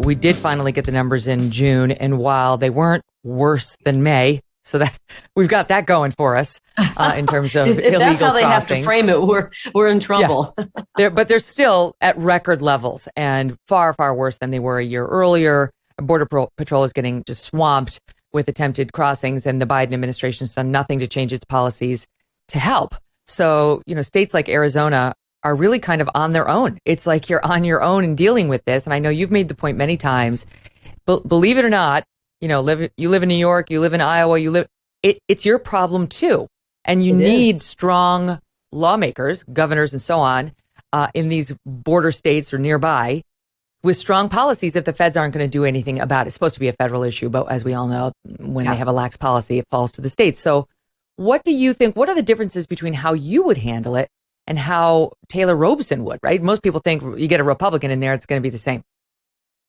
we did finally get the numbers in June, and while they weren't worse than May, so that we've got that going for us in terms of if illegal that's how they crossings. have to frame it, we're in trouble. Yeah. But they're still at record levels and far, far worse than they were a year earlier. Border Patrol is getting just swamped with attempted crossings, and the Biden administration has done nothing to change its policies to help. So, states like Arizona are really kind of on their own. It's like you're on your own in dealing with this. And I know you've made the point many times, but believe it or not, you live in New York, you live in Iowa, it's your problem too. And you need strong lawmakers, governors and so on, in these border states or nearby with strong policies if the feds aren't going to do anything about it. It's supposed to be a federal issue, but as we all know, when they have a lax policy, it falls to the states. So what do you think, what are the differences between how you would handle it and how Taylor Robeson would, right? Most people think you get a Republican in there, it's going to be the same.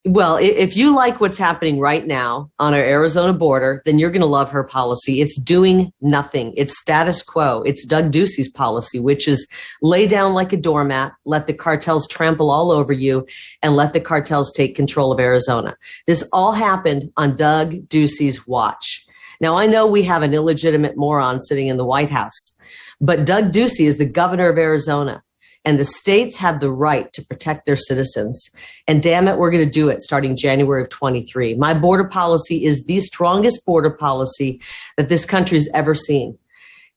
Well, if you like what's happening right now on our Arizona border, then you're going to love her policy. It's doing nothing. It's status quo. It's Doug Ducey's policy, which is lay down like a doormat, let the cartels trample all over you, and let the cartels take control of Arizona. This all happened on Doug Ducey's watch. Now, I know we have an illegitimate moron sitting in the White House, but Doug Ducey is the governor of Arizona. And the states have the right to protect their citizens. And damn it, we're going to do it starting January of 23. My border policy is the strongest border policy that this country has ever seen.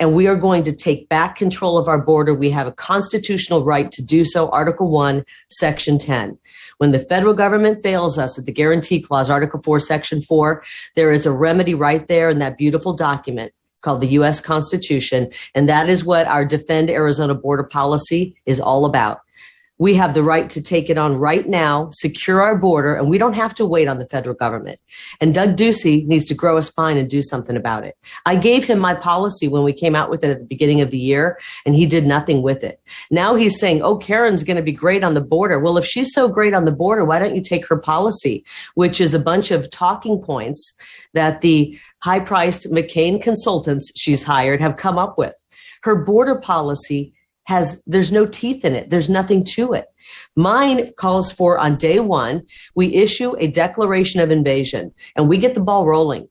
And we are going to take back control of our border. We have a constitutional right to do so. Article 1, Section 10. When the federal government fails us at the Guarantee Clause, Article 4, Section 4, there is a remedy right there in that beautiful document called the U.S. Constitution. And that is what our Defend Arizona border policy is all about. We have the right to take it on right now, secure our border, and we don't have to wait on the federal government. And Doug Ducey needs to grow a spine and do something about it. I gave him my policy when we came out with it at the beginning of the year, and he did nothing with it. Now he's saying, oh, Karen's going to be great on the border. Well, if she's so great on the border, why don't you take her policy, which is a bunch of talking points that the high-priced McCain consultants she's hired have come up with. Her border policy there's no teeth in it. There's nothing to it. Mine calls for, on day one, we issue a declaration of invasion and we get the ball rolling.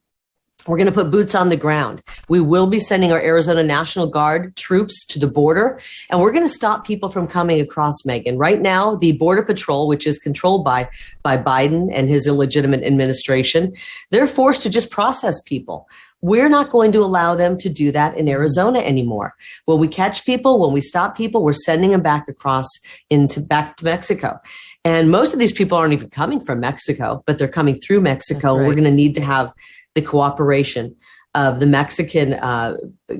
We're going to put boots on the ground. We will be sending our Arizona National Guard troops to the border, and we're going to stop people from coming across, Megyn. Right now, the Border Patrol, which is controlled by Biden and his illegitimate administration, they're forced to just process people. We're not going to allow them to do that in Arizona anymore. When we catch people, when we stop people, we're sending them back to Mexico. And most of these people aren't even coming from Mexico, but they're coming through Mexico. Right. We're going to need to have the cooperation of the Mexican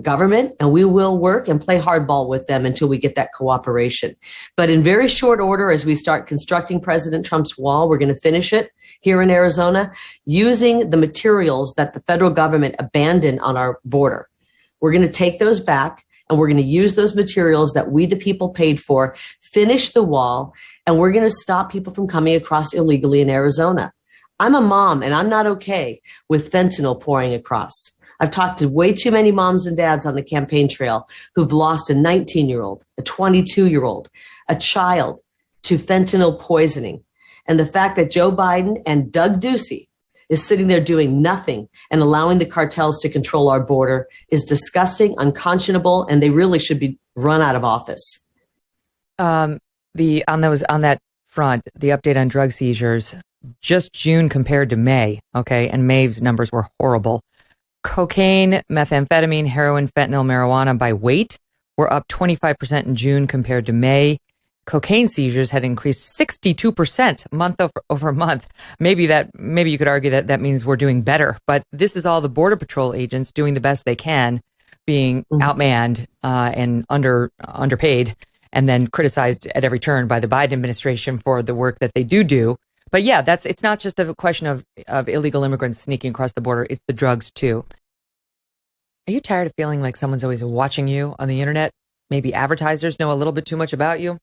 government, and we will work and play hardball with them until we get that cooperation. But in very short order, as we start constructing President Trump's wall, we're going to finish it here in Arizona using the materials that the federal government abandoned on our border. We're going to take those back, and we're going to use those materials that we, the people, paid for, finish the wall, and we're going to stop people from coming across illegally in Arizona. I'm a mom, and I'm not okay with fentanyl pouring across. I've talked to way too many moms and dads on the campaign trail who've lost a 19-year-old, a 22-year-old, a child to fentanyl poisoning. And the fact that Joe Biden and Doug Ducey is sitting there doing nothing and allowing the cartels to control our border is disgusting, unconscionable, and they really should be run out of office. On that front, the update on drug seizures, just June compared to May, okay, and May's numbers were horrible. Cocaine, methamphetamine, heroin, fentanyl, marijuana by weight were up 25% in June compared to May. Cocaine seizures had increased 62% month over month. Maybe you could argue that means we're doing better, but this is all the Border Patrol agents doing the best they can, being outmanned and underpaid, and then criticized at every turn by the Biden administration for the work that they do. But yeah, it's not just a question of illegal immigrants sneaking across the border, it's the drugs too. Are you tired of feeling like someone's always watching you on the internet? Maybe advertisers know a little bit too much about you?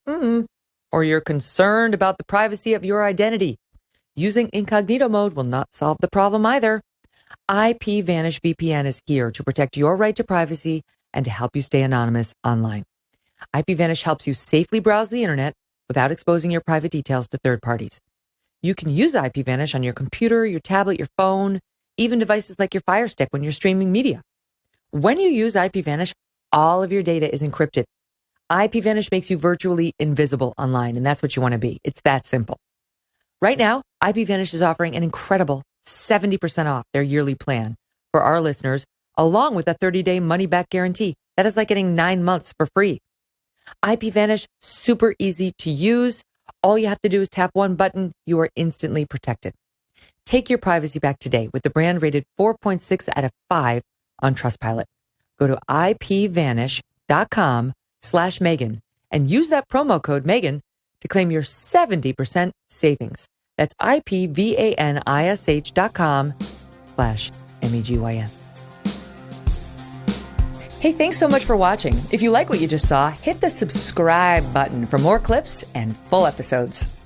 Or you're concerned about the privacy of your identity? Using incognito mode will not solve the problem either. IPVanish VPN is here to protect your right to privacy and to help you stay anonymous online. IPVanish helps you safely browse the internet without exposing your private details to third parties. You can use IPVanish on your computer, your tablet, your phone, even devices like your Fire Stick when you're streaming media. When you use IPVanish, all of your data is encrypted. IPVanish makes you virtually invisible online, and that's what you want to be. It's that simple. Right now, IPVanish is offering an incredible 70% off their yearly plan for our listeners, along with a 30-day money-back guarantee. That is like getting 9 months for free. IPVanish, super easy to use. All you have to do is tap one button. You are instantly protected. Take your privacy back today with the brand rated 4.6 out of 5 on Trustpilot. Go to ipvanish.com/Megyn and use that promo code Megyn to claim your 70% savings. That's ipvanish.com/MEGYN. Hey, thanks so much for watching. If you like what you just saw, hit the subscribe button for more clips and full episodes.